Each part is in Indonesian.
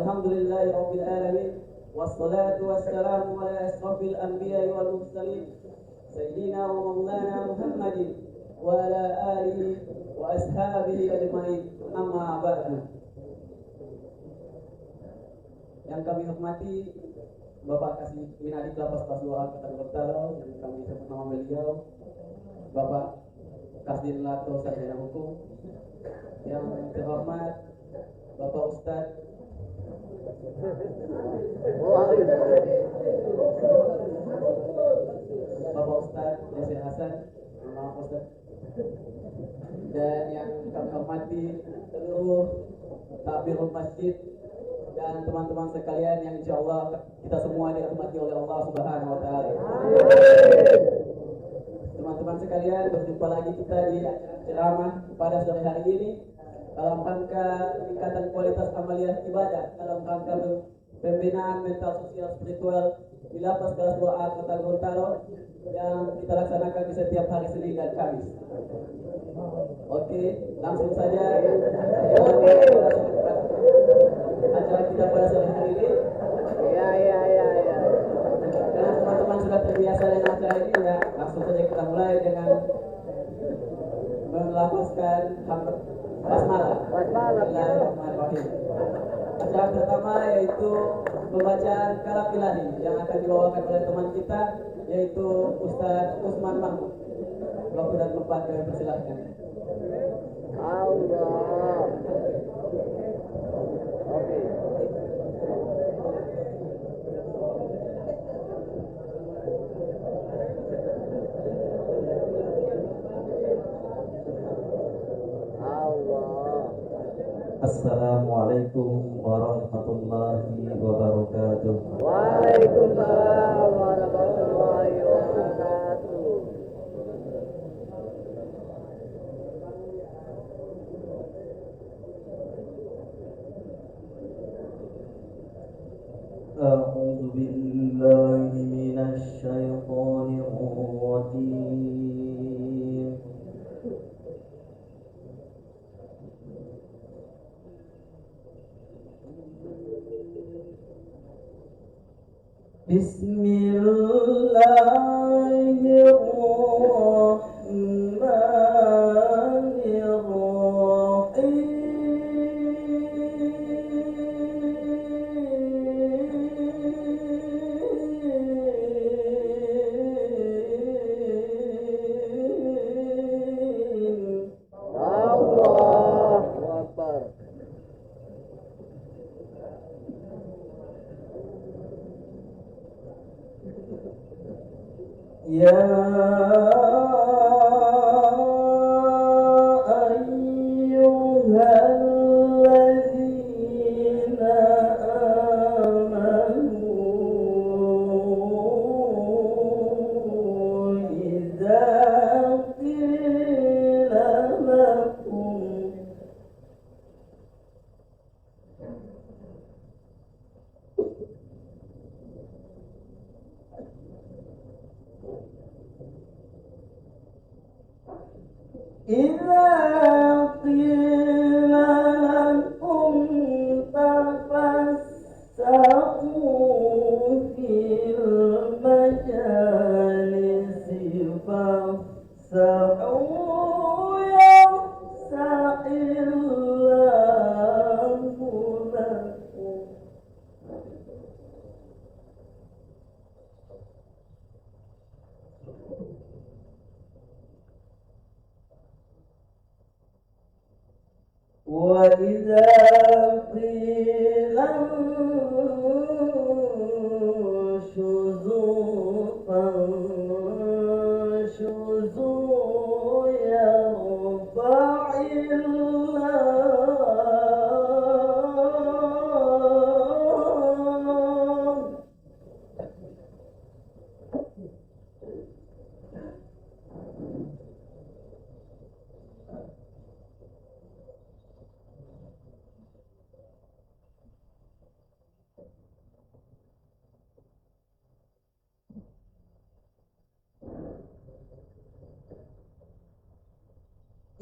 Alhamdulillahi Rabbil Alamin. Wassalatu wassalamu ala asrafil anbiya wal mursalin Sayyidina wa maulana Muhammadin wa ala alihi wa ashabihi ajma'in. Amma ba'du. Yang kami hormati Bapak Kasih Minadi Lapas Pasuruan Kota Gorontalo, yang kami sebut nama beliau Bapak Kasdin Lato Sarjana Hukum, yang terhormat Bapak Ustadz Bapak Ustadz Yasir Hasan, Bapak Ustadz, dan yang kami hormati seluruh takbirul masjid dan teman-teman sekalian yang insya Allah kita semua dirahmati oleh Allah Subhanahu Wa Taala. Teman-teman sekalian, berjumpa lagi kita di ceramah pada sore hari ini dalam rangka peningkatan kualitas amaliyah ibadah, dalam rangka pembinaan mental sosial spiritual di Lapas Kelas 2A Kota Gorontalo yang kita laksanakan di setiap hari Senin dan Kamis. Oke, langsung saja acara kita pada sore hari ini. Ya. Karena teman-teman sudah terbiasa dengan acara ini, ya langsung saja kita mulai dengan melafazkan basmalah. Bismillahirrahmanirrahim. Acara pertama yaitu pembacaan kalam ilahi yang akan dibawakan oleh teman kita yaitu Ustaz Usman Mahmud. Waktu dan tempat kami persilahkan. Allah. Oke. Assalamualaikum warahmatullahi wabarakatuh. Waalaikumsalam warahmatullahi wabarakatuh. A'udzu billahi minasy syaithanir rajim. Allahu Akbar. Ya ayyuhalladzina amanu idza qila lakum إذا قيل لكم تفسحوا في المجالس فافسحوا يفسح الله لكم. وإذا قيل انشزوا فانشزوا يرفع الله.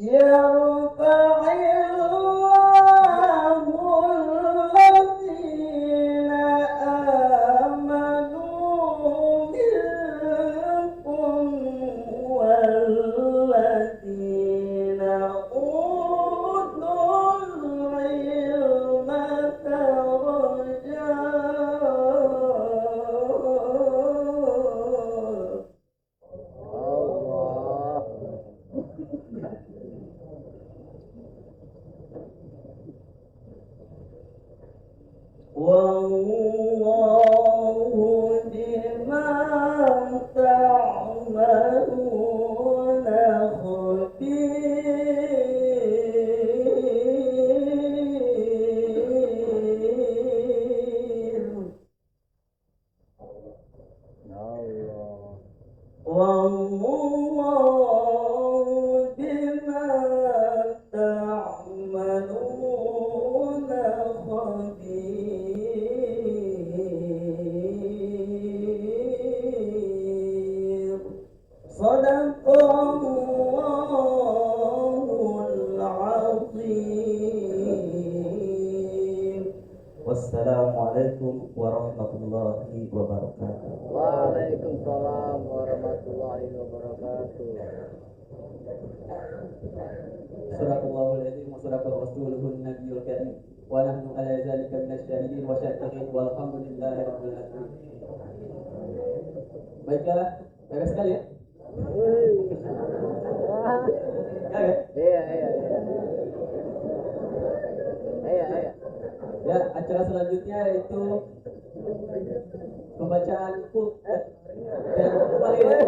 يرفع الله الذين Wassalamualaikum warahmatullahi wabarakatuh. Waalaikumsalam warahmatullahi wabarakatuh. Sadaqallahul azim wa sadaqa rasuluhun nabiyul karim wa nahnu ala zalika minasyahidin wa syakirin walhamdulillahi rabbil alamin. Baiklah, baik sekali ya. Kaget. Iya. Ya, acara selanjutnya yaitu pembacaan kul dan kembali ya.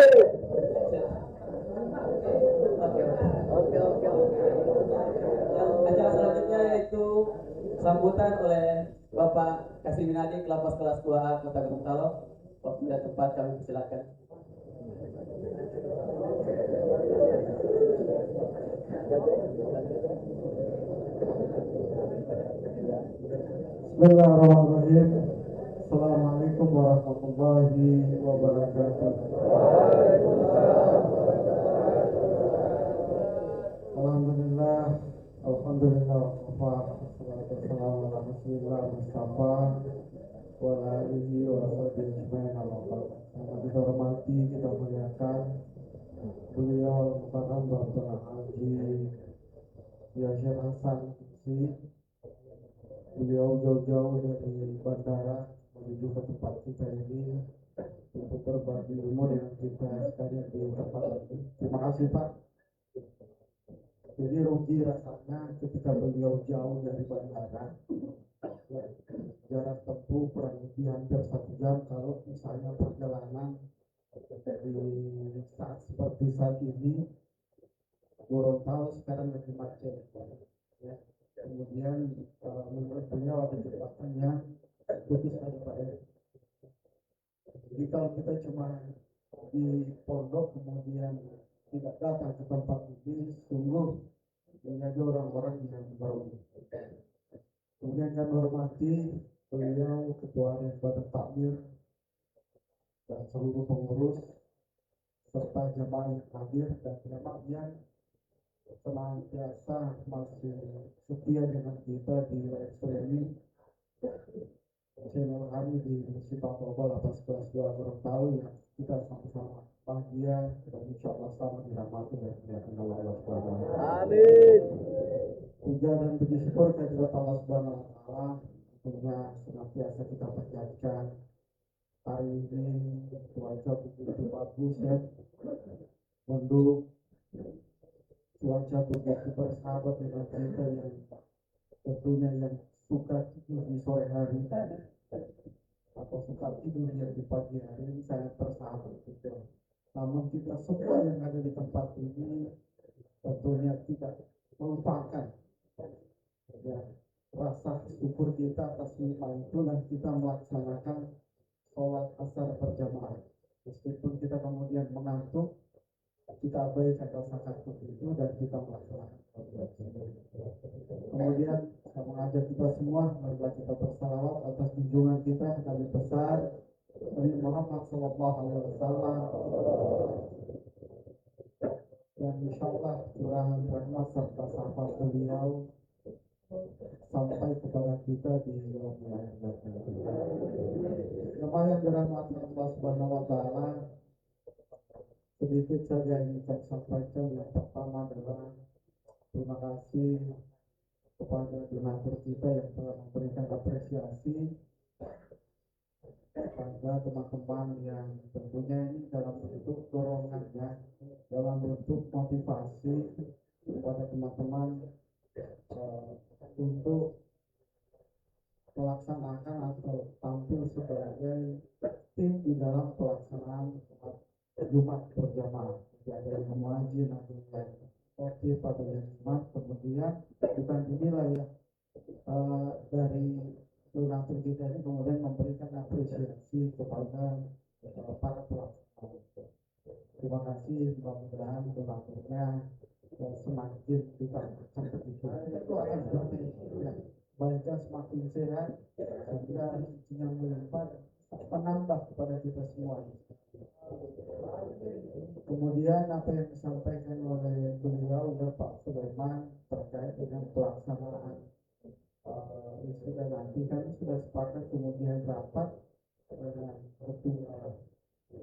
Oke. Yang acara selanjutnya yaitu sambutan oleh Bapak Kasiminadi Lapas kelas 2A Kota Gorontalo. Waktu dan tempat kami persilakan. Bismillahirrahmanirrahim. Assalamualaikum warahmatullahi wabarakatuh. Alhamdulillah, wassalatu wassalamu ala Rasulillah Mustafa wa ala alihi wa sahbihi ajmain amma ba'd. Yang kita hormati, kita muliakan beliau Mukarram Bapak Haji Yasir Hasan Kusi. Beliau jauh-jauh dari bandara menuju ke tempat kita ini untuk berbagi ilmu dengan kita sekalian di tempat ini. Terima kasih Pak. Jadi rugi rasanya ketika beliau jauh dari bandara, jarak tempuh kurang lebih hampir 1 jam. Kalau misalnya perjalanan dari saat seperti saat ini, Gorontalo sekarang lagi macet. Ya. Kemudian menurut beliau ada jembatan yang putus ada Pak ya. Jadi kalau kita cuma di pondok kemudian tidak datang ke tempat ini, sungguh menjadi orang-orang yang baru. Kemudian kami hormati beliau Ketua Harian Badan Takmir dan seluruh pengurus serta jemaah yang hadir dan jemaah yang senantiasa masih setia dengan kita di live streaming channel kami di Musibah Global Lapas kelas 2 Gorontalo yang kita sama-sama bahagia dan insya Allah sama dirahmati dan dimuliakan oleh Allah Subhanahu wa Ta'ala. Amin. Puja dan puji syukur kehadirat Allah Subhanahu wa Ta'ala tentunya senantiasa kita panjatkan. Hari ini cuaca begitu bagus ya, mendung, cuaca begitu bersahabat dengan kita yang tentunya yang suka tidur di sore hari atau suka tidur di pagi hari ini sangat bersahabat gitu. Namun kita semua yang ada di tempat ini tentunya tidak melupakan ya, rasa syukur kita atas nikmat itu dan kita melaksanakan sholat asar berjamaah. Meskipun kita kemudian mengantuk, kita abaikan rasa kantuk itu dan kita melaksanakan sholat. Kemudian saya mengajak kita semua marilah kita bersalawat atas junjungan kita Nabi besar Nabi Muhammad SAW dan insyaallah curahan rahmat serta syafaat beliau sampai kepada kita di wilayah jemaah yang dirahmati Allah Subhanahu wa Ta'ala. Sedikit saja ingin saya sampaikan. Yang pertama adalah terima kasih kepada donatur kita yang telah memberikan apresiasi kepada teman-teman yang tentunya ini dalam bentuk dorongan ya, dalam bentuk motivasi kepada teman-teman untuk melaksanakan atau tampil sebagai tim di dalam pelaksanaan Jumat berjamaah. Ada yang muajin, ada yang aktif, ada yang iman. Kemudian bukan dinilai ya, dari donatur kita ini kemudian memberikan apresiasi kepada para pelaksana. Terima kasih, mudah-mudahan donaturnya semakin kita begitu. Itu akan seperti ya, baiknya semakin sehat sehingga rezekinya melimpah menambah kepada kita semua. Kemudian apa yang disampaikan oleh beliau dan Pak Sulaiman terkait dengan pelaksanaan wisuda nanti, kami sudah sepakat kemudian rapat dengan ketua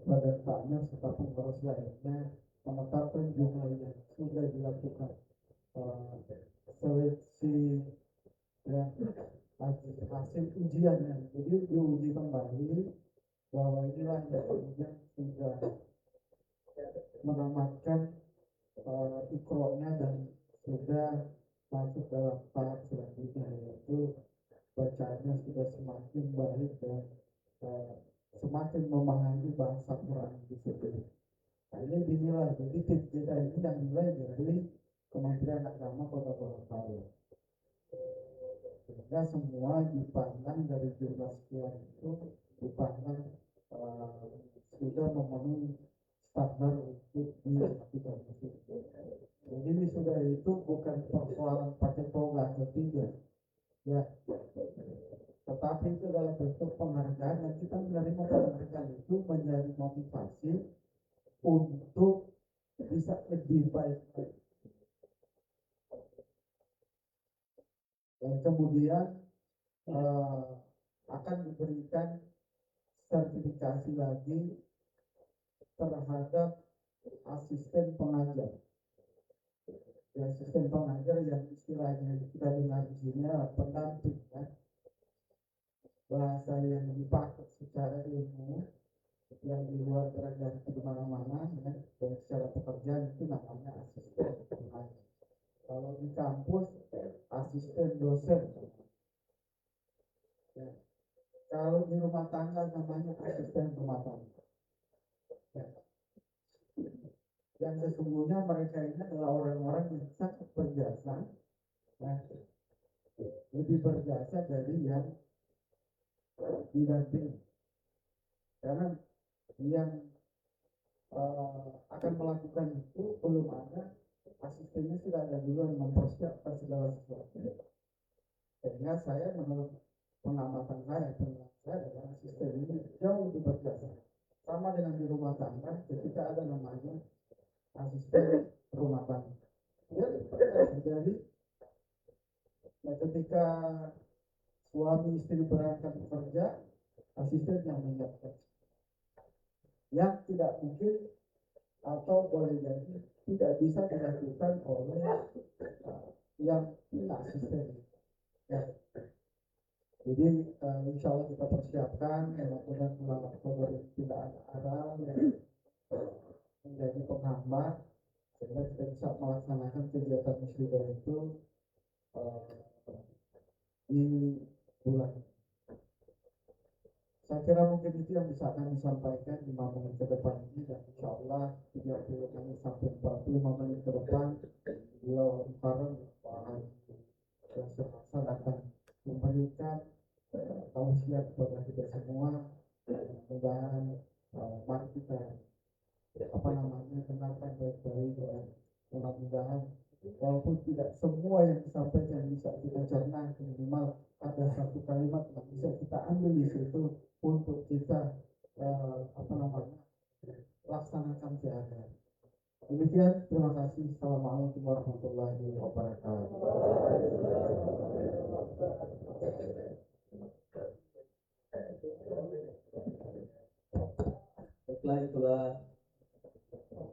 badan takmir serta pengurus lainnya menetapkan jumlah yang sudah dilakukan seleksi ya hasil ujiannya. Jadi diuji kembali bahwa inilah yang kemudian sudah menamatkan ikronya dan sudah masuk dalam tahap selanjutnya, yaitu bacaannya sudah semakin baik dan semakin memahami bahasa Quran di situ. Nah, ini dinilai, jadi tips kita ini yang nilai dari Kementerian Agama Kota Gorontalo. Sehingga semua dipandang dari jumlah sekian itu dipandang sudah memenuhi standar untuk dilakukan itu. Jadi wisuda itu bukan persoalan pakai toga atau tidak, ya, tetapi itu dalam bentuk penghargaan dan kita menerima penghargaan itu menjadi motivasi untuk bisa lebih baik. Dan kemudian akan diberikan sertifikasi lagi terhadap asisten pengajar. Ya, asisten pengajar yang istilahnya kita dengar di sini pendamping, ya. Bahasa yang dipakai secara ilmu yang di luar dari di mana-mana, ya, dan secara pekerjaan itu namanya asisten pengajar. Kalau di kampus asisten dosen, ya. Kalau di rumah tangga namanya asisten rumah tangga, ya. Yang sesungguhnya mereka ini adalah orang-orang yang sangat berjasa, ya. Lebih berjasa dari yang didampingi, karena yang akan melakukan itu belum ada asistennya, sudah ada dulu yang mempersiapkan segala sesuatu. Sehingga saya menurut pengamatan saya adalah asisten ini jauh lebih berjasa. Sama dengan di rumah tangga, ketika ada namanya asisten rumah tangga, ya terjadi. Nah, ketika suami istri berangkat bekerja, asisten yang menyiapkan. Yang tidak mungkin atau boleh jadi tidak bisa dilakukan oleh yang punya asisten. Ya. Jadi insya Allah kita persiapkan, mudah-mudahan pemerintahan arah yang menjadi penghambat sehingga kita bisa melaksanakan kegiatan muslidah itu di bulan. Saya kira mungkin itu yang bisa kami sampaikan 5 menit ke depan ini, dan insya Allah 30 menit sampai 45 menit ke depan beliau Mukarram dan serasa akan memberikan tausiah kepada kita semua. Mudah-mudahan mari kita kenalkan baik-baik, dan mudah-mudahan walaupun tidak semua yang disampaikan bisa kita cerna, minimal ada satu kalimat yang bisa kita ambil di situ untuk kita laksanakan sehari-hari. Demikian, terima kasih. Assalamualaikum warahmatullahi wabarakatuh. Baiklah, itulah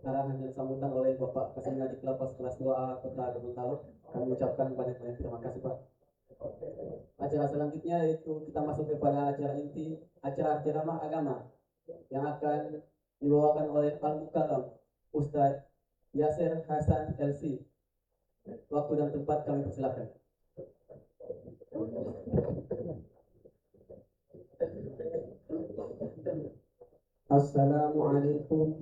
arahan dan sambutan oleh Bapak Kasih Najib Lapas kelas 2A Kota Gorontalo. Kami ucapkan banyak-banyak terima kasih, Pak. Acara selanjutnya yaitu kita masuk kepada acara inti, acara ceramah agama yang akan dibawakan oleh Al-Mukarram Ustadz Yasir Hasan LC. Waktu dan tempat kami persilakan. Assalamualaikum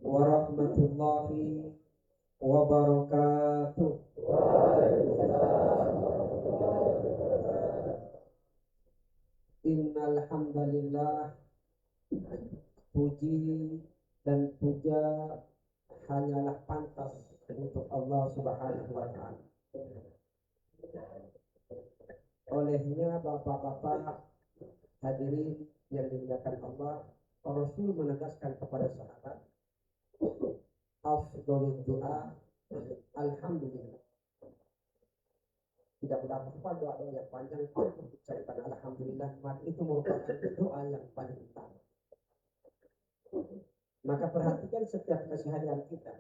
warahmatullahi wabarakatuh. Innal hamdalillah, puji dan puja hanyalah pantas untuk Allah Subhanahu wa taala. Olehnya bapak-bapak hadirin yang dimuliakan Allah, Rasul menegaskan kepada sahabat, afdhalud du'a alhamdulillah. Tidak berapa apa doa-doa yang panjang untuk ucapkan alhamdulillah, maka itu merupakan doa yang paling utama. Maka perhatikan setiap keseharian kita.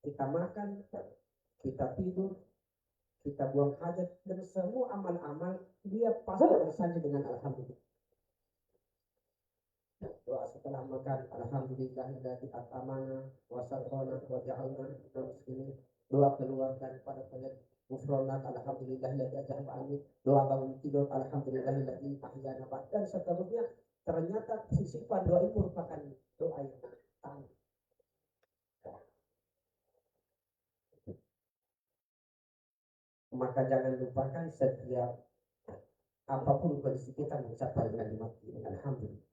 Kita makan, kita tidur, kita buang hajat, dan semua amal-amal dia pasti bersanding dengan alhamdulillah. Doa setelah makan, alhamdulillahilladzi at'amana wa saqana wa ja'alna minal muslimin. Doa keluar daripada penyakit ghufranak, alhamdulillahilladzi ajaba anni. Doa bangun tidur, alhamdulillahilladzi ahyana, dan seterusnya. Ternyata sisipan doa itu merupakan doa yang utama. Maka jangan lupakan setiap apapun kondisi kita mencapai kalimat ini, alhamdulillah.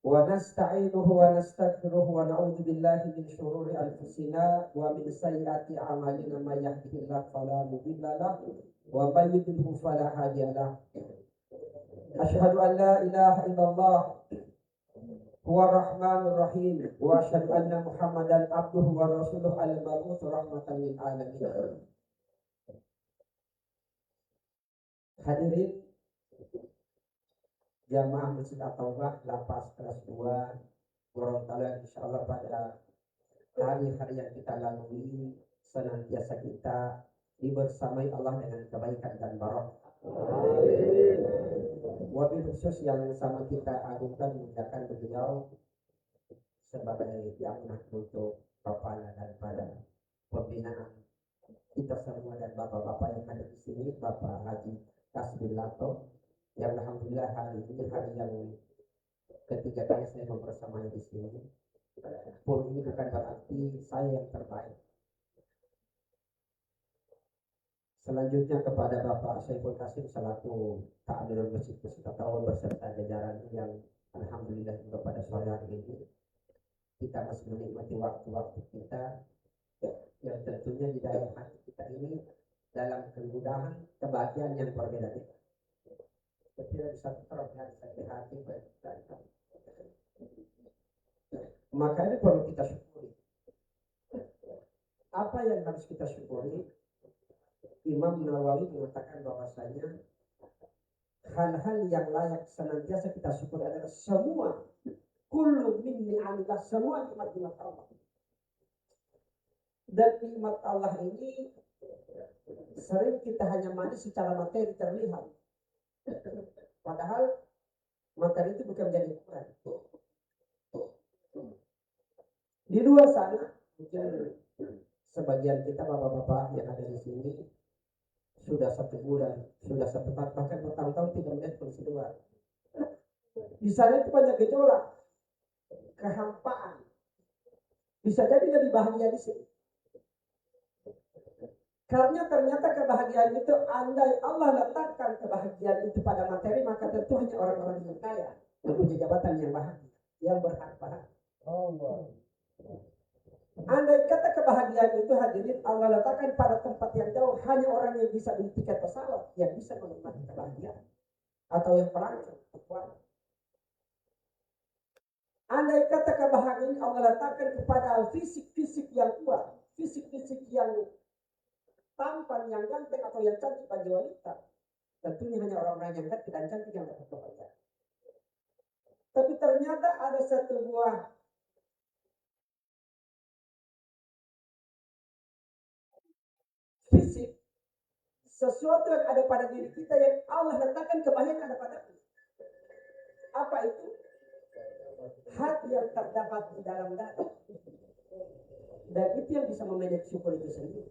Wa nasta'inuhu wa nastaghfiruhu wa na'udzu billahi min syururi anfusina wa min sayyiati a'malina may yahdihillahu fala mudilla lahu wa may yudlil fala hadiya lahu. Asyhadu an la ilaha illallah huwa rahmanur rahim wa asyhadu anna Muhammadan abduhu wa rasuluhu al-mab'uts rahmatan lil alamin. Hadirin jamaah Masjid At-Taubah Lapas kelas 2 Gorontalo, insyaallah pada hari-hari yang kita lalui senantiasa kita dibersamai Allah dengan kebaikan dan barokah. Wabil khusus yang sama kita agungkan mengucapkan beliau sebagai yang untuk kepala daripada pembinaan kita semua dan bapak-bapak yang ada di sini, Bapak Haji Kasbilato, yang alhamdulillah hari ini hari yang ketiga kali saya mempersamai di sini. Pun ini bukan berarti saya yang terbaik. Selanjutnya kepada Bapak Saiful Kasim selaku Ta'amilul Masjid At-Taubah beserta jajarannya yang alhamdulillah juga pada sore hari ini kita masih menikmati waktu-waktu kita yang tentunya di dalam hati kita ini dalam kemudahan kebahagiaan yang berbeda-beda. Tidak bisa terlihat sakit hati kita. Maka ini perlu kita syukuri. Apa yang harus kita syukuri? Imam Nawawi mengatakan bahwasanya hal-hal yang layak senantiasa kita syukuri adalah semua kullu min ni'amillah, semua nikmat-nikmat Allah. Dan nikmat Allah ini sering kita hanya manis secara materi terlihat. Padahal materi itu bukan menjadi ukuran. Di luar sana mungkin sebagian kita bapak-bapak yang ada di sini sudah 1 bulan, sudah 1 tahun, bahkan bertahun-tahun tidak melihat kondisi luar. Di sana itu banyak gejolak, kehampaan. Bisa jadi lebih bahagia di sini. Karena ternyata kebahagiaan itu, andai Allah letakkan kebahagiaan itu pada materi, maka tentu hanya orang-orang yang kaya, yang punya jabatan yang bahagia, yang berharga. Andai kata kebahagiaan itu hadirin Allah letakkan pada tempat yang jauh, hanya orang yang bisa beli tiket pesawat yang bisa menikmati kebahagiaan, atau yang pelancong. Andai kata kebahagiaan Allah letakkan kepada fisik-fisik yang kuat, fisik-fisik yang tampan, yang ganteng atau yang cantik bagi wanita, tentunya hanya orang-orang yang cantik dan cantik yang dapat kebahagiaan. Tapi ternyata ada satu buah fisik, sesuatu yang ada pada diri kita yang Allah letakkan kebahagiaan ada padanya. Apa itu? Hati yang terdapat di dalam dada. Dan itu yang bisa memanage syukur itu sendiri.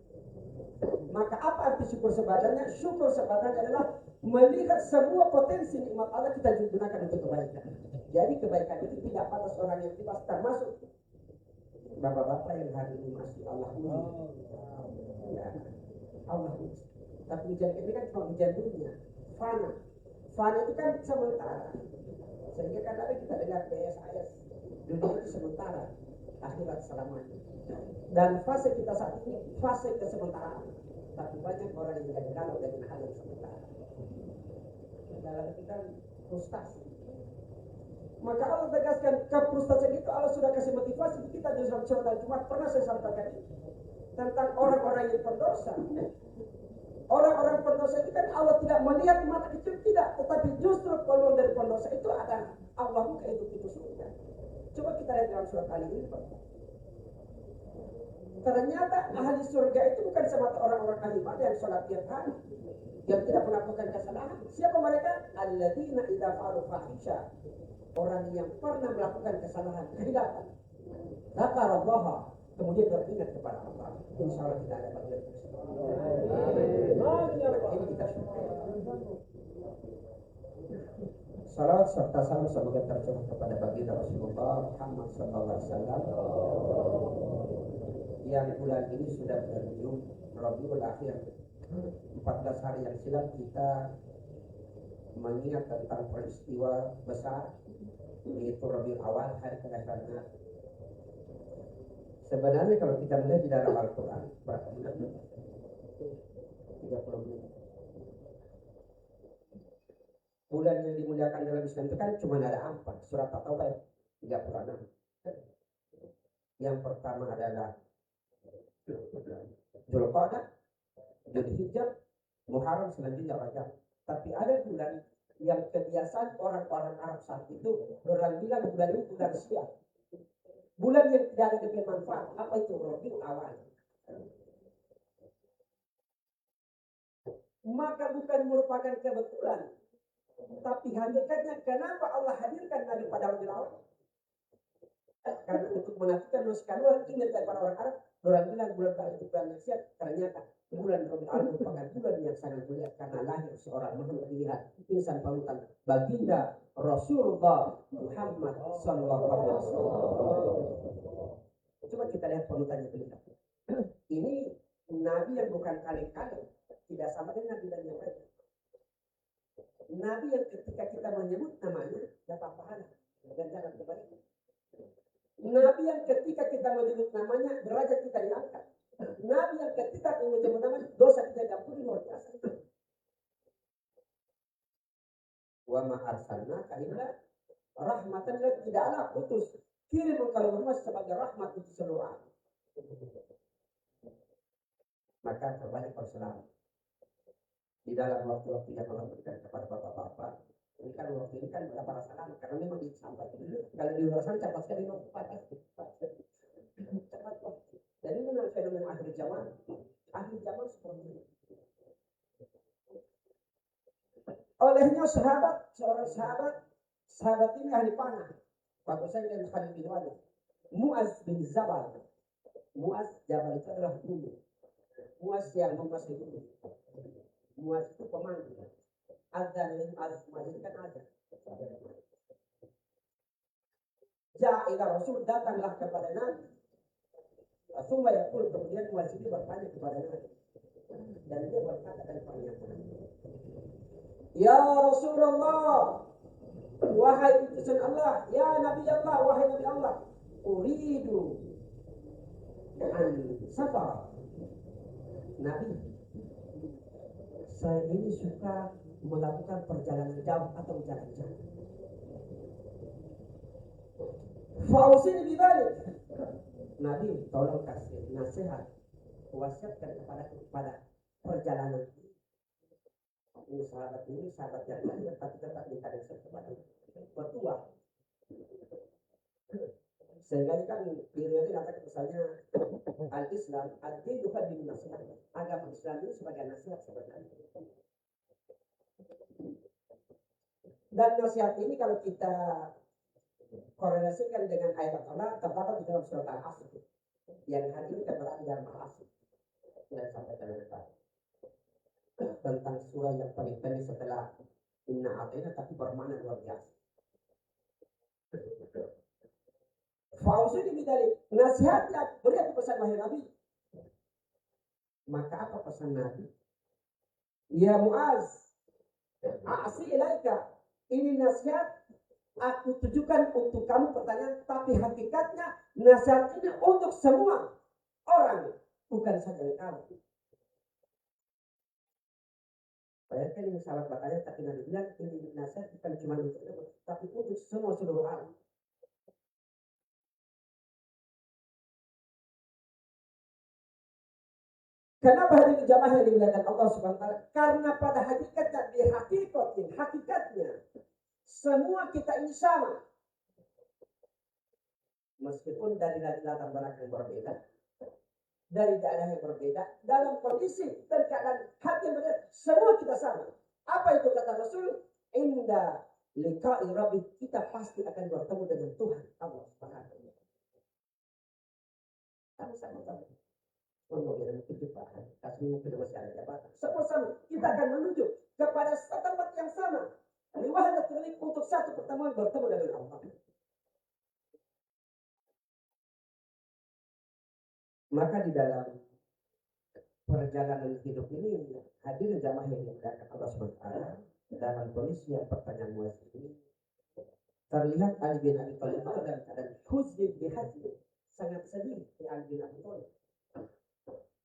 Maka apa arti syukur sebenarnya? Syukur sebenarnya adalah melihat semua potensi nikmat Allah kita gunakan untuk kebaikan. Jadi kebaikan itu tidak pada orang yang bebas, termasuk bapak-bapak yang hari ini masih Allah ya, Allah. Tapi hujan ini kan cuma hujan dunia, fana. Fana itu kan sementara. Sehingga kadang kita dengar BSIS, dunia itu sementara, akhirat selamanya. Dan fase kita saat ini fase kesementaraan. Tapi banyak orang yang tidak galau dengan hal yang sementara. Dalam kita frustasi. Maka Allah tegaskan kefrustasian itu Allah sudah kasih motivasi kita di dalam surah Al-Jumat. Pernah saya sampaikan ini. tentang orang-orang yang berdosa. Orang-orang berdosa itu kan Allah tidak melihat mata kecil, tidak, tetapi justru peluang dari pendosa itu ada Allah buka itu pintu surga. Coba kita lihat dalam surat Ali ini, Pak. Ternyata ahli surga itu bukan semata orang-orang ahli ibadah yang sholat tiap hari, yang tidak melakukan kesalahan. Siapa mereka? Alladzina idza fa'alu fahisha. Orang yang pernah melakukan kesalahan, kehilafan. Dzakarallaha, kemudian beringat kepada Allah. Insya Allah tidak ada bagian tersebut. Ini kita syukur. Salam serta salam semoga tercurah kepada baginda Rasulullah Muhammad sallallahu alaihi wasallam yang bulan ini sudah berujung Rabiul Akhir. 14 hari yang silam kita mengingat tentang peristiwa besar yaitu Rabiul Awal, hari kelahiran Nabi. Sebenarnya kalau kita melihat di dalam Al-Quran berapa menit? 30 menit. Bulan yang dimuliakan dalam Islam itu kan cuma ada 4. Surat At-Taubah 36. Yang pertama adalah Dzulqa'dah, Dzulhijjah, Muharram, selanjutnya Rajab. Tapi ada bulan yang kebiasaan orang-orang Arab saat itu orang bilang bulan ini bulan sial. Bulan yang tidak ada diberi manfaat. Apa itu? Rabiul Awal. Maka bukan merupakan kebetulan, tapi hakikatnya kenapa Allah hadirkan Nabi pada Rabiul Awal? Karena untuk menafikan nuskanuan ingat daripada orang Arab, orang bilang bulan itu bulan maksiat. Ternyata bulan Rabiul Awal merupakan bulan yang sangat mulia karena lahir seorang makhluk pilihan, insan panutan, baginda Rasulullah Muhammad sallallahu alaihi wasallam. Coba kita lihat panutannya beliau. Ini Nabi yang bukan kaleng-kaleng, tidak sama dengan Nabi yang lain. Nabi yang ketika kita menyebut namanya dapat pahala dan jangan kebaikan. Nabi yang ketika kita menyebut namanya derajat kita diangkat. Nabi yang ketika kita menyebut namanya dosa kita diampuni luar biasa. Wa ma arsalnaka illa rahmatan lil tidak ada putus kirim kalau Muhammad sebagai rahmat untuk seluruh alam. Maka terbanyak perselamahan di dalam waktu-waktu yang Allah berikan kepada bapak-bapak. Ini kan waktu ini kan berapa salam karena memang disampaikan. Kalau di luar sana cepat sekali cepat. Jadi menurut fenomena akhir zaman seperti ini. Olehnya seorang sahabat ini ahli panah. Pak Husain dan Khalid bin Walid. Mu'az bin Jabal. Mu'az Jabal itu adalah gunung. Mu'az yang menguasai gunung. Mu'az itu pemandu. Azan dan Mu'az itu kan ada. Ja'ilah Rasul datanglah kepada Nabi. Rasulullah yaqul kemudian Mu'az itu bertanya kepada Nabi. Dan dia berkata dan pernyataan. Ya Rasulullah, wahai utusan Allah, ya Nabi Allah, wahai Nabi Allah, uridu an safar. Nabi, saya ini suka melakukan perjalanan jauh atau jalan-jalan. Fausini bidalik. Nabi, tolong kasih nasihat, wasiatkan kepada perjalanan ini sahabat yang lain tapi tetap minta nasihat kepada petua. Sehingga kan dirinya katakan misalnya al-Islam ad-din bukan bin nasihat. Agama Islam ini sebagai nasihat sebenarnya. Dan nasihat ini kalau kita korelasikan dengan ayat Allah terdapat di dalam surat Al-Asr yang hari ini kita berada dalam Al-Asr dan sampai ke depan tentang surah yang paling pendek setelah Inna Atayna tapi bermakna luar biasa. Fausini bidalik, nasihatnya berikan pesan wahai Nabi. Maka apa pesan Nabi? Ya Mu'az, a'si ilaika, ini nasihat aku tujukan untuk kamu pertanyaan, tapi hakikatnya nasihat ini untuk semua orang, bukan saja kamu. Bayangkan ini sahabat bertanya, tapi Nabi bilang ini nasihat bukan cuma untuk kamu, tapi untuk semua seluruh alam. Kenapa hadirin jamaah yang dimuliakan Allah Subhanahu wa taala? Karena pada hakikatnya semua kita ini sama. Meskipun dari latar belakang yang berbeda, dari daerah yang berbeda, dalam kondisi dan keadaan hati yang berbeda, semua kita sama. Apa itu kata Rasul? Inda liqa'i rabbi, kita pasti akan bertemu dengan Tuhan Allah Subhanahu wa taala. Sama-sama. Mengenai kehidupan, kasihnya kedua masih ada jabatan. Sama-sama kita akan menuju kepada tempat yang sama. Riwayat terlihat untuk satu pertemuan bertemu dengan Allah. Maka di dalam perjalanan hidup ini hadirin jamaah yang dimuliakan Allah SWT, dalam kondisi yang pertanyaan muasir ini terlihat Ali bin Abi Thalib dalam keadaan huzn bihazn, sangat sedih di Ali bin Abi Thalib.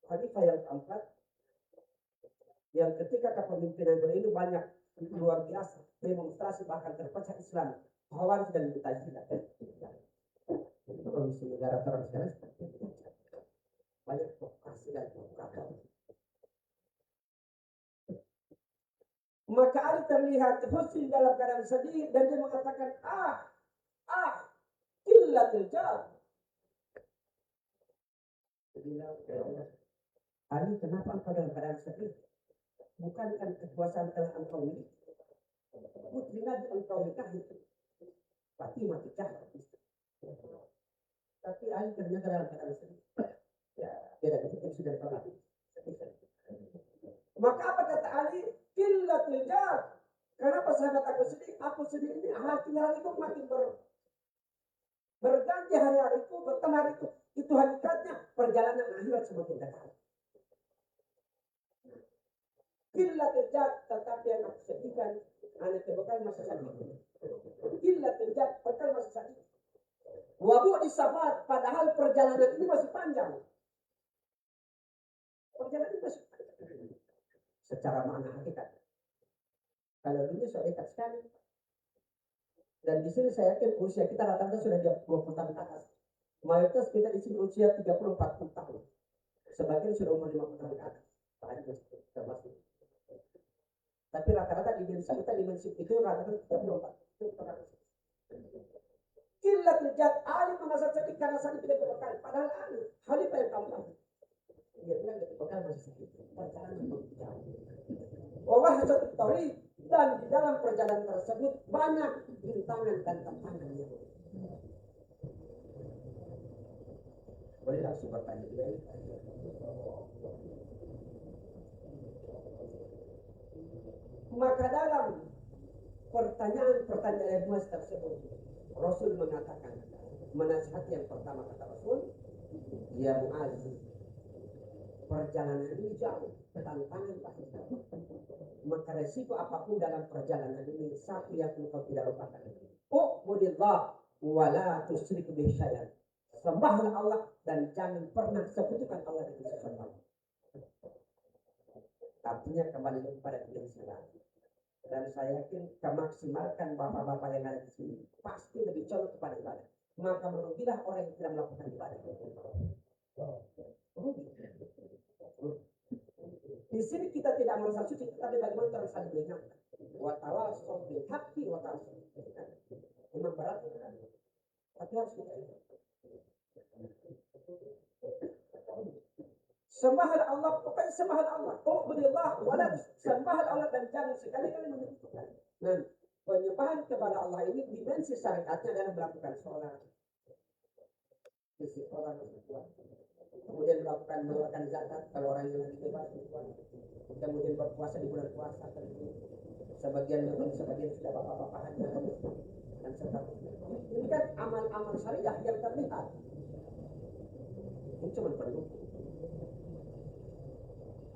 Khalifah yang keempat yang ketika kepemimpinan beliau ini banyak luar biasa demonstrasi, bahkan terpecah Islam, Khawarij dan Mu'tazilah. Itu kondisi negara terang sekarang banyak provokasi dan provokator. Maka Ali terlihat husn dalam keadaan sedih dan dia mengatakan illatil jar. Ali, kenapa engkau dalam keadaan sedih? Bukankah kekuasaan telah engkau miliki? Putri Nabi engkau nikahi, Fatimah Zahra. Tapi Ali ternyata dalam keadaan sedih. Ya, tidak begitu sudah pernah. Maka apa kata Ali? Illatil jar. Kenapa sahabat aku sedih? Aku sedih ini hariku makin berganti hari-hariku, bertambah hariku. Itu hakikatnya perjalanan akhirat semakin dekat. Illatil jar, tetapi yang aku sedihkan anak bekal masa sakit. Illatil jar, bekal masa sakit. Wabu di safar, padahal perjalanan ini masih panjang. Perjalanan ini masih panjang. Secara makna hakikat. Kalau dunia sudah dekat sekali. Dan di sini saya yakin usia kita rata-rata sudah 20 tahun ke atas. Mayoritas kita di sini usia 30-40 tahun. Sebagian sudah umur 50 tahun ke atas. Termasuk. Tapi rata-rata dimensi kita itu rata-rata 34. Illatil jar, Ali merasa sedih karena sakit tidak berbekal. Padahal Ali, Khalifah yang keempat. Dia bilang tidak berbekal masih sakit. Perjalanan begitu jauh. Wawah satu tori, dan di dalam perjalanan tersebut banyak rintangan dan tantangan. Boleh langsung bertanya juga. Maka dalam pertanyaan Muaz tersebut, Rasul mengatakan, menasihati yang pertama kata Rasul, ya Muaz, perjalanan ini jauh, tantangan pasti. Maka resiko apapun dalam perjalanan ini, satu yang engkau tidak lupakan. U'budillah wa la tusyrik bihi syai'an. Sembahlah Allah dan jangan pernah sekutukan Allah dengan sesuatu. Artinya kembali kepada kebenaran. Dan saya yakin kemaksimalkan bapak-bapak yang ada di sini pasti lebih condong kepada ibadah. Maka merugilah orang yang tidak melakukan ibadah. Di sini kita tidak merasa suci, tetapi bagaimana cara saling mengingatkan. Wa tawassaw bil haqqi wa tawassaw bis sabr. Memang berat, tapi harus kita ingat. Sembahlah Allah, pokoknya sembahlah Allah. U'budillah wala sembahlah Allah dan jangan sekali-kali menyekutukan. Nah, penyembahan kepada Allah ini dimensi syariatnya adalah melakukan sholat, istiqomah, kemudian mengeluarkan zakat kalau orang yang lagi bebas, kemudian berpuasa di bulan puasa, sebagian sudah bapak-bapahan dan seterusnya. Ini kan amal-amal syariah yang terlihat. Ini cuma perlu.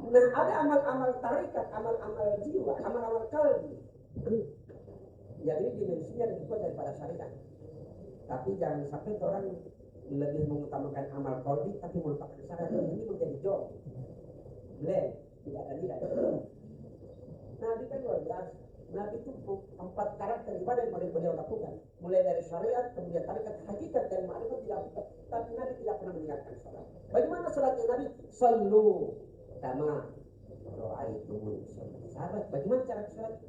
Nah, ada amal-amal tarikat, amal-amal jiwa, amal-amal kalbi. Jadi dimensinya lebih kuat daripada syariat. Tapi jangan sampai orang lebih mengutamakan amal kalbi tapi melupakan syariat. Ini menjadi jauh. Blank, tidak ada nilai. Nabi kan luar biasa. Nabi itu 4 karakter ibadah yang beliau lakukan. Mulai dari syariat, kemudian tarikat, hakikat dan ma'rifat dilakukan. Tapi Nabi tidak pernah meninggalkan salat. Bagaimana salatnya Nabi? Sallu Pertama, doa itu sahabat. Bagaimana cara sholat?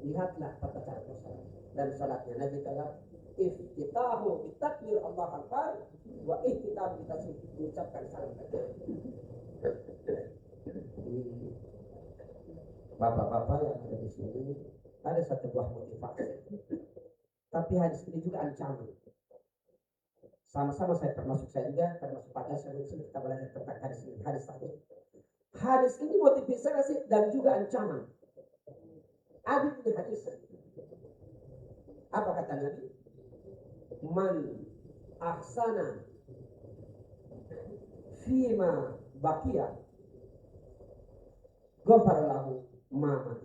Lihatlah tata cara sholat. Dan sholatnya Nabi kata, iftitahu bitakbir Allah Akbar wa iftitahu bitasbih, mengucapkan salam. Bapak-bapak yang ada di sini, ada satu buah motivasi. Tapi hadis ini juga ancaman. Sama-sama saya termasuk pada saya kita belajar tentang hadis ini. Hadis ini motivasi dan juga ancaman. Ada di hadis. Apa kata Nabi? Man ahsana fima baqiya ghafara lahu ma.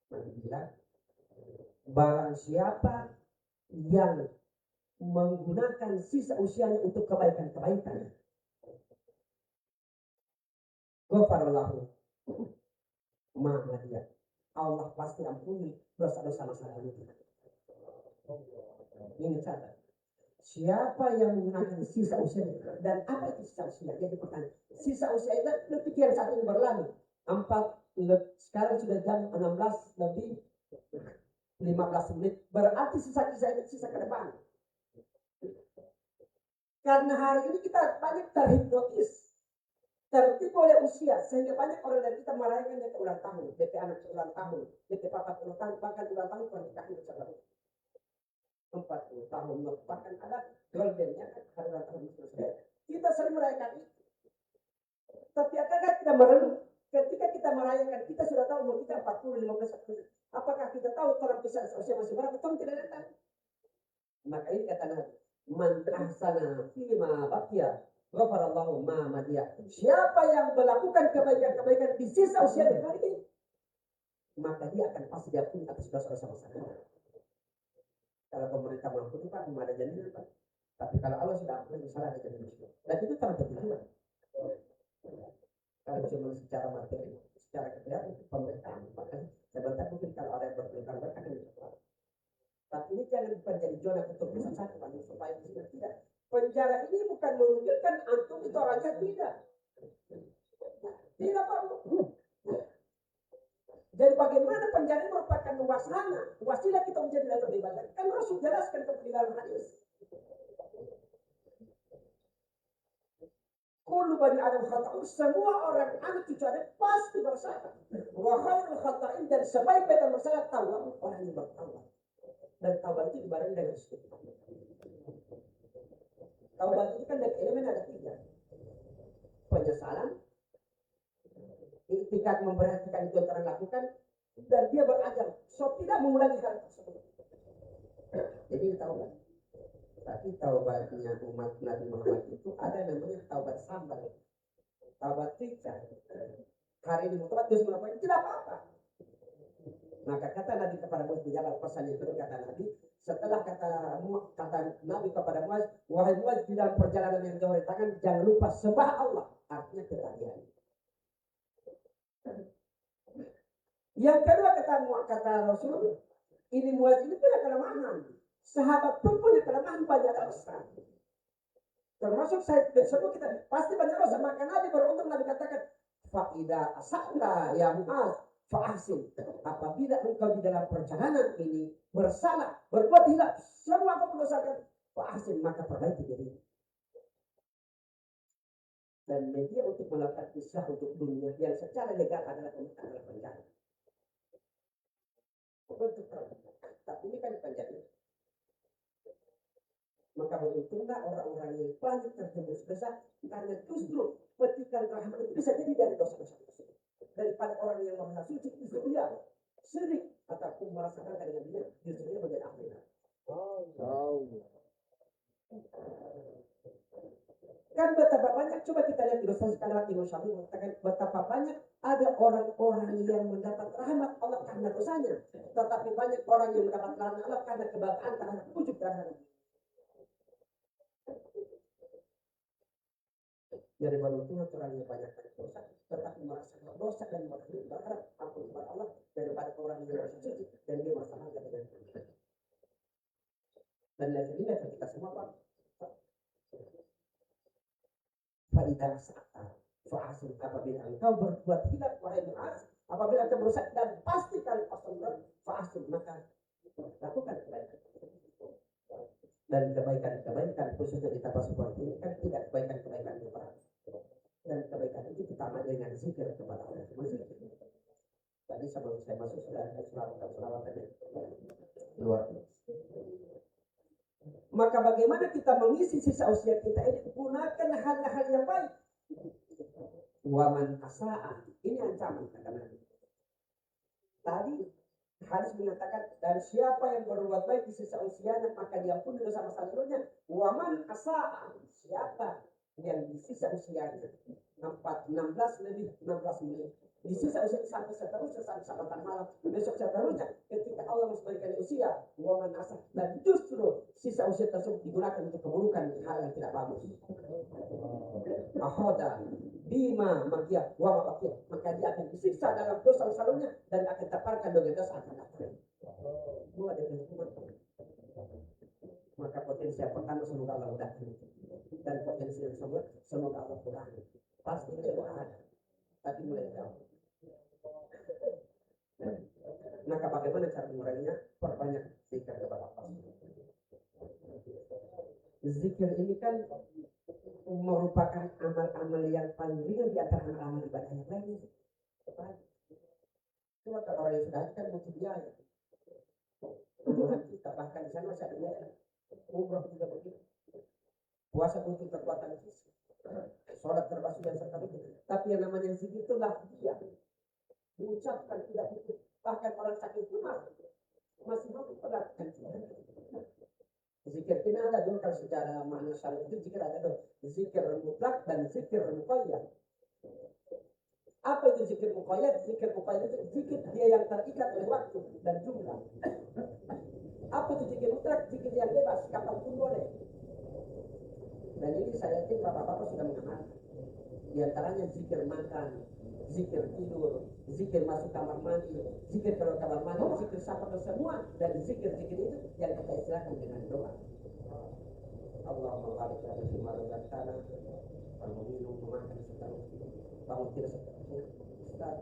Nabi bilang, barang siapa yang menggunakan sisa usianya untuk kebaikan-kebaikan, ghafara lahu ma dia, Allah pasti ampuni dosa-dosa masa lalu. Ini catat. Siapa yang menggunakan sisa usia, dan apa itu sisa usia? Jadi pertanyaan, sisa usia itu detik yang saat ini berlalu. Sekarang sudah jam 16 lebih 15 menit. Berarti sisa ke depan. Karena hari ini kita banyak terhipnotis, tertipu oleh usia, sehingga banyak orang dari kita merayakan DP ulang tahun, DP anak ulang tahun, DP papa ulang tahun, bahkan ulang tahun pernikahan bersama 40 tahun, bahkan ada goldennya kan hari ulang tahun. Kita sering merayakan itu. Tapi apakah kita merenung? Ketika kita merayakan, kita sudah tahu umur kita 40, 15 tahun. Apakah kita tahu orang bisa usia masih berapa? Kita tidak tahu. Maka ini kata Nabi, man ahsana fima baqiya ghafarallahu ma madiya. Siapa yang melakukan kebaikan-kebaikan di sisa usia hari ini, maka dia akan pasti diampuni atas dosa-dosa masa lalu. Kalau pemerintah mampu Pak, belum ada jaminan Pak. Tapi kalau Allah sudah ampuni, salah ada jaminan. Dan itu terjadi. Kalau cuma secara materi, secara kesehatan pemerintahan, maka sebentar mungkin kalau ada yang berperintah mereka akan bisa. Tapi ini jangan menjadi zona untuk satu supaya tidak. Penjara ini bukan menunjukkan antum itu orangnya tidak. Tidak Pak. Jadi bagaimana penjara ini merupakan wasilah kita menjadi lebih ibadah. Kan Rasul jelaskan ke dalam hadis. Kullu bani Adam khata'un, semua orang anak cucu Adam pasti bersalah. Wa khairul khata'in, dan sebaik-baik bersalah tawab, orang yang bertawab. Dan tawab itu dibarengi dengan istighfar. Tawab itu kan dari elemen ada 3. Penyesalan, iktikad memperhatikan itu yang orang lakukan, dan dia berazam so tidak mengulangi hal tersebut. Jadi taubat. Tapi taubatnya umat Nabi Muhammad itu ada namanya taubat sambal, taubat rica. Hari ini mutlak terus melakukan tidak apa-apa. Maka kata Nabi kepada Muaz bin Jabal, pesan itu kata Nabi, setelah kata Nabi kepada Muaz, wahai Muaz, di dalam perjalanan yang jauh dari tangan jangan lupa sembah Allah, artinya ketagihan. Yang kedua kata Rasul, ini Muaz ini punya kelemahan. Sahabat pun punya kelemahan banyak dosa. Termasuk saya semua kita pasti banyak dosa. Maka Nabi beruntung Nabi katakan, fa'ida asakta ya Muaz fa'asin. Apabila engkau di dalam perjalanan ini bersalah, berbuat hilaf, semua apapun dosakan, fa'asin, maka perbaiki diri. Dan media untuk melakukan islah untuk dunia yang secara legal adalah penjara. Untuk tapi ini kan penjara. Maka beruntunglah orang-orang yang banyak terjerumus dosa, karena justru petikan rahmat itu bisa jadi dari dosa-dosa tersebut. Daripada orang yang merasa suci justru dia syirik ataupun merasakan dengan dia justru dia menjadi akhirat. Kan betapa banyak, coba kita lihat di dosa sekarang Imam Syafi'i mengatakan betapa banyak ada orang-orang yang mendapat rahmat Allah karena dosanya, tetapi banyak orang yang mendapat rahmat Allah karena kebanggaan terhadap wujud rahmat. Dari beruntung orang yang banyak dosa, tetapi merasa dosa dan berharap ampun kepada Allah daripada orang yang merasa suci dan dia merasa bangga dengan Tuhan. Dan level ini level kita semua Pak. Faidah sa'ata fa'asim, apabila engkau berbuat hilaf wahai Mu'az, apabila engkau merusak dan pastikan pasal fa'asim, maka lakukan kebaikan. Dan kebaikan khususnya di tanpa seperti ini kan tidak kebaikan yang berat. Dan kebaikan itu ditambah dengan zikir kepada Allah. Tadi sebelum saya masuk sudah ada selawat-selawatnya luar biasa. Maka bagaimana kita mengisi sisa usia kita ini? Gunakan hal-hal yang baik. Waman asa'a, ini ancaman kata Nabi. Tadi hadis mengatakan, dan siapa yang berbuat baik di sisa usianya maka diampuni dosa-dosa lalunya. Waman asa'a, siapa yang di sisa usianya 16 lebih 16 menit di sisa usia sampai seterusnya sampai malam besok seterusnya, ketika Allah memberikan usia waman asa, dan justru sisa usia tersebut digunakan untuk keburukan hal yang tidak bagus. Ahoda bima makia wa makia, maka dia akan disiksa dalam dosa lalunya dan akan terparkan dengan dosa akan datang. Dua dengan hukuman. Maka potensi yang pertama semoga Allah mudahkan, dan potensi yang kedua semoga Allah kurangi. Pasti itu ada, tapi mulai jauh. Maka bagaimana cara menguranginya? Perbanyak zikir kepada Allah. Zikir ini kan merupakan amal-amal yang paling ringan di antara amal-amal ibadah yang lain. Cuma kalau orang yang sudah kan butuh biaya. Kita bahkan di sana masih ada biaya. Umroh juga begitu. Puasa butuh kekuatan fisik. Sholat termasuk yang serta itu. Tapi yang namanya zikir itu lafziah. Diucapkan tidak butuh. Bahkan orang sakit pun masih mampu perhatikan. Zikir ini ada dulu kalau secara makna syar'i itu zikir ada dulu. Zikir mutlak dan zikir muqayyad. Apa itu zikir muqayyad? Zikir muqayyad itu zikir dia yang terikat oleh waktu dan jumlah. Apa itu zikir mutlak? Zikir yang bebas, kapanpun boleh. Dan ini saya yakin bapak-bapak sudah mengenal. Di antaranya zikir makan, zikir tidur, zikir masuk kamar mandi, zikir keluar kamar mandi, zikir sapa ke semua, dan zikir-zikir itu yang kita istilahkan dengan doa. Allahumma barik lana fi ma razaqtana wa minum memakan seterusnya. Bangun tidur seterusnya. Ustaz,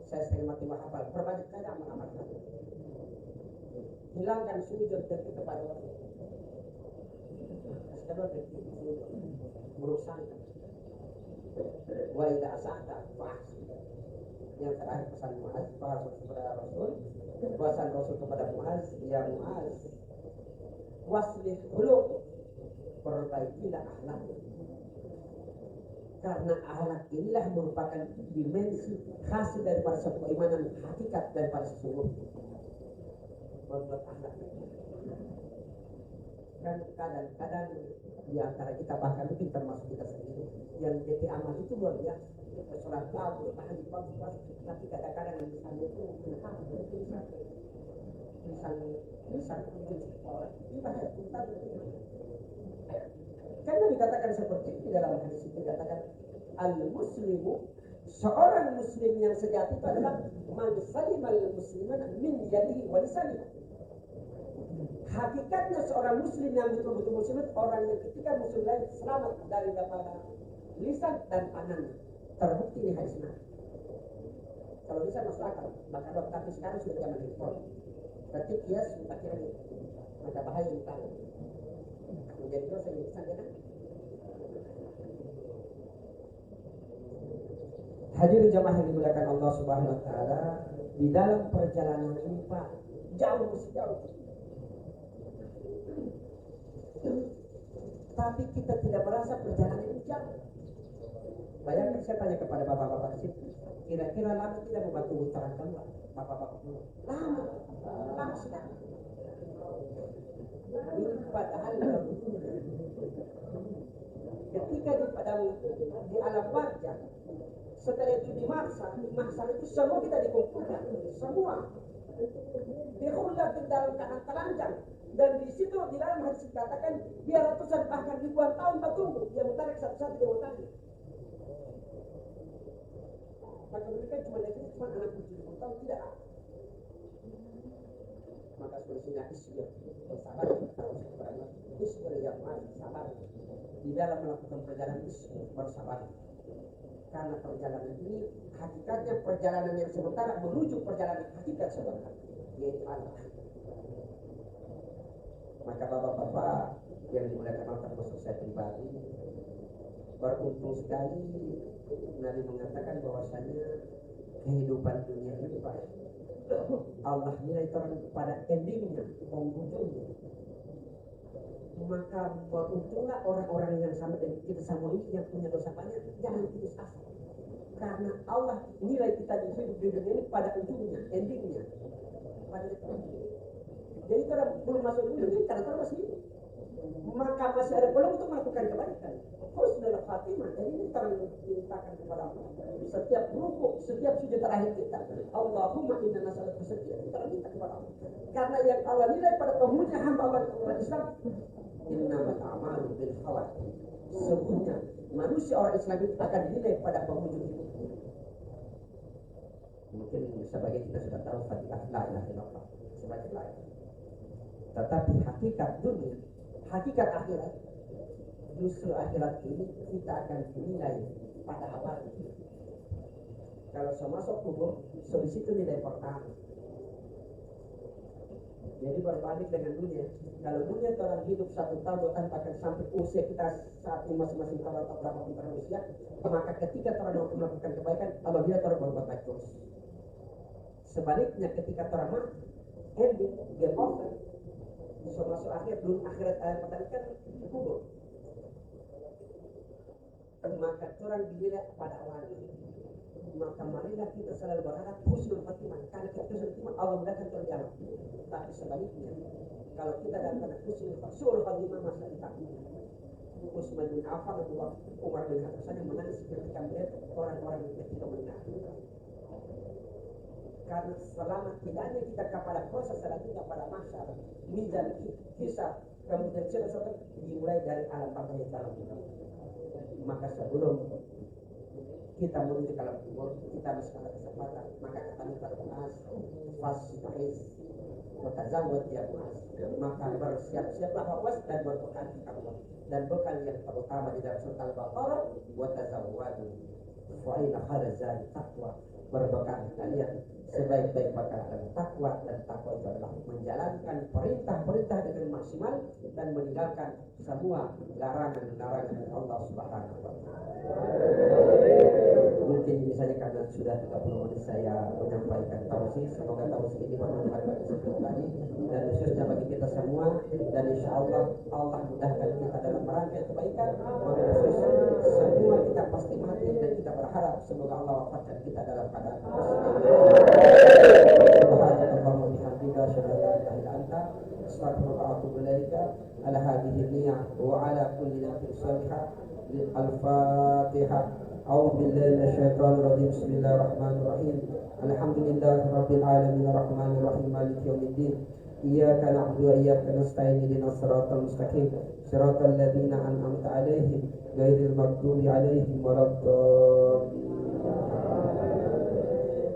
saya sering mati menghafal. Perbanyak saja amal-amal. Hilangkan sujud diri kepada Allah. Sekarang berusaha. Wa idza asahta fa'ahsin. Yang terakhir pesan Mu'az kepada Rasul, pesan Rasul kepada Mu'az, ya Mu'az, waslih khuluq, perbaikilah akhlak. Karena akhlak inilah merupakan dimensi hasil daripada sebuah keimanan hakikat daripada sesungguhnya. Membuat akhlak. Dan kadang-kadang di antara kita bahkan mungkin termasuk kita sendiri yang jadi amal itu luar biasa. Sholat tahu, tahan di bawah, tapi kadang-kadang yang misalnya itu misalnya ibadah kita karena dikatakan seperti ini dalam hadis itu dikatakan al-muslimu, seorang muslim yang sejati itu adalah man salimal musliman min yadihi wa lisanihi. Hakikatnya seorang muslim yang betul-betul muslim itu orang yang ketika muslim lain selamat dari daripada lisan dan tangannya. Terbukti ini hadis Nabi. Kalau lisan masuk akal, maka tapi sekarang sudah zaman handphone. Ketik yes, kita kira ini, maka bahaya di tangan. Menjadi dosa yang lisan kan? Hadirin jamaah yang dimuliakan Allah Subhanahu Wa Taala, di dalam perjalanan ini Pak, jauh. Tapi kita tidak merasa perjalanan ini jauh. Bayangkan saya tanya kepada bapak-bapak di situ, kira-kira lama tidak membantu putaran keluar, bapak-bapak keluar. Lama sekali. Ini padahal ketika di alam barzakh, setelah itu di mahsyar itu semua kita dikumpulkan, semua dihulati dalam keadaan telanjang. Dan di situ di dalam hadis dikatakan dia ratusan bahkan ribuan tahun bertunggu, dia mutarik satu-satu dia mutarik. Maka mereka cuma anak 70 tahun tidak. Maka solusinya isbir, bersabar, isbir yang sabar. Di dalam melakukan perjalanan isbir, bersabar. Karena perjalanan ini hakikatnya perjalanan yang sementara menuju perjalanan hakikat sebenarnya, yaitu Allah. Maka bapak-bapak yang dimuliakan Allah termasuk saya pribadi, beruntung sekali Nabi mengatakan bahwasanya kehidupan dunia ini Pak, Allah nilai terang pada endingnya, penghujungnya. Maka beruntunglah orang-orang yang sama dengan kita semua ini yang punya dosa banyak, jangan putus asa. Karena Allah nilai kita di hidup di dunia ini pada ujungnya, endingnya, pada endingnya. Jadi kalau belum masuk dunia ini karena masih hidup, maka masih ada peluang untuk melakukan kebaikan. Husnul Khatimah. Jadi ini dimintakan kepada Allah. Setiap rukuk, setiap sujud terakhir kita, Allahumma inna nas'aluka setiap kita minta kepada Allah. Karena yang Allah nilai pada penghujung hamba Allah Islam, innamal a'malu bil khawatim. Sesungguhnya manusia orang Islam itu akan dinilai pada penghujung hidup. Mungkin sebagai kita sudah tahu Fatihah la ilaha illallah sebagai lain. Tetapi hakikat dunia, hakikat akhirat, justru akhirat ini kita akan dinilai pada awalnya. Kalau saya masuk kubur, so di situ nilai pertama. Jadi berbanding dengan dunia, kalau dunia orang hidup 1 tahun 2 tahun bahkan sampai usia kita saat ini masing-masing tahun atau berapa pun usia, maka ketika orang melakukan kebaikan, apabila orang berbuat baik terus. Sebaliknya ketika orang mati, ending, game over, masuk akhir, belum akhirat pertama kan kubur. Maka orang dinilai pada awalnya. Maka marilah kita selalu berharap husnul khatimah, karena kita husnul khatimah Allah akan terjawab. Tapi sebaliknya, kalau kita dalam keadaan husnul khatimah masa ditakdir. Utsman bin Affan atau Umar bin Khattab saja menangis ketika melihat orang-orang yang ketika mendengar. Karena selama tidaknya kita kepada proses selanjutnya pada masyarakat, mizan kisah kemudian cerita dimulai dari alam bawah yang dalam kita. Maka sebelum kita menuju ke alam kubur, kita masih ada kesempatan. Maka kata Nabi Muaz, fasbahis, watazawwad ya Muaz. Maka bersiap-siaplah Muaz dan berbekal Allah. Dan bekal yang terutama di dalam surat Al-Baqarah, watazawwadu, fa inna khairaz zadi taqwa. Berbekal kalian sebaik-baik bekal adalah takwa, dan takwa itu adalah menjalankan perintah-perintah dengan maksimal dan meninggalkan semua larangan-larangan Allah Subhanahu wa taala. Mungkin ini saja karena sudah 30 menit saya menyampaikan tausiah. Semoga tausiah ini bermanfaat bagi kita tadi dan khususnya bagi kita semua, dan insya Allah Allah mudahkan kita dalam merangkai kebaikan. Khusus semua kita pasti mati dan kita berharap semoga Allah wafatkan kita dalam keadaan Subhanallah bihamdika asyhadu an la ilaha illa anta astaghfiruka wa atubu ilaika ala hadhihi niyyah wa ala kulli nafsin salihah. Al-Fatihah. A'udzu billahi minasyaitonir rajim. Bismillahirrahmanirrahim. Alhamdulillahi rabbil alamin arrahmanir rahim maliki yaumiddin. Iyyaka na'budu wa iyyaka nasta'in ihdinas siratal mustaqim siratal ladzina an'amta 'alaihim ghairil maghdubi 'alaihim waladdallin.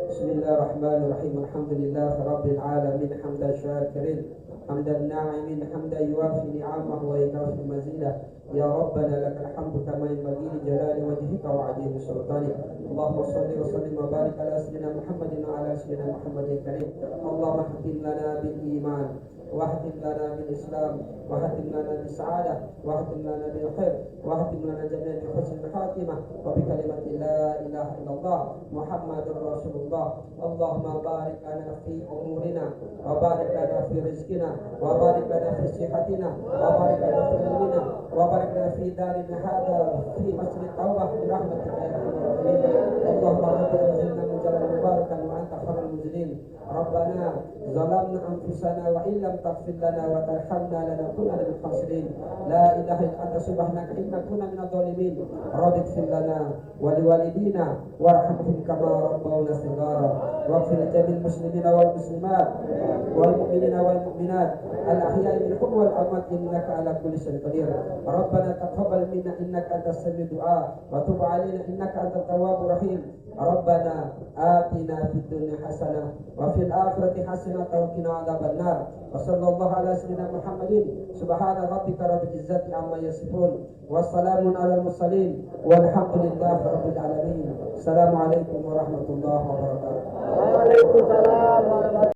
Bismillahirrahmanirrahim. Alhamdulillahi rabbil alamin hamdan syakirin hamdan na'imin hamdan yuwafi ni'amahu wa yukafi mazidah. Ya Rabbana lakal hamdu kama yanbaghi li jalali wajhika wa 'azimi sultanik. Allahumma shalli wa sallim wa barik ala sayyidina Muhammadin wa ala sayyidina Muhammadin karim. Allahumma hakim lana bil iman واهدم لنا بالإسلام واهدم لنا بالسعادة واهدم لنا بالخير واهدم لنا جميعا بحسن الخاتمة وبكلمة لا إله إلا الله محمد رسول الله. اللهم بارك لنا في أمورنا وبارك لنا في رزقنا وبارك لنا في صحتنا وبارك لنا في علمنا وبارك لنا في دارنا هذا في مسجد التوبة برحمتك يا أرحم الراحمين. اللهم رب انزلنا منزلا مباركا وأنت خير المنزلين. ربنا ظلمنا أنفسنا وإن لم تغفر لنا وترحمنا لنكون من الخاسرين. لا إله إلا أنت سبحانك إنا كنا من الظالمين. رب اغفر لنا ولوالدينا وارحمهم كما ربونا صغارا. واغفر لجميع المسلمين والمسلمات والمؤمنين والمؤمنات الأحياء منهم والأموات إنك على كل شيء قدير. ربنا تقبل منا إنك أنت السميع الدعاء وتب علينا إنك أنت التواب الرحيم. ربنا آتنا في الدنيا حسنة وفي الآخرة حسنة وقنا عذاب النار وصلى الله على سيدنا محمد سبحان ربك رب العزة عما يصفون والسلام على المرسلين والحمد لله رب العالمين. السلام عليكم ورحمة الله وبركاته. Waalaikumsalam warahmatullahi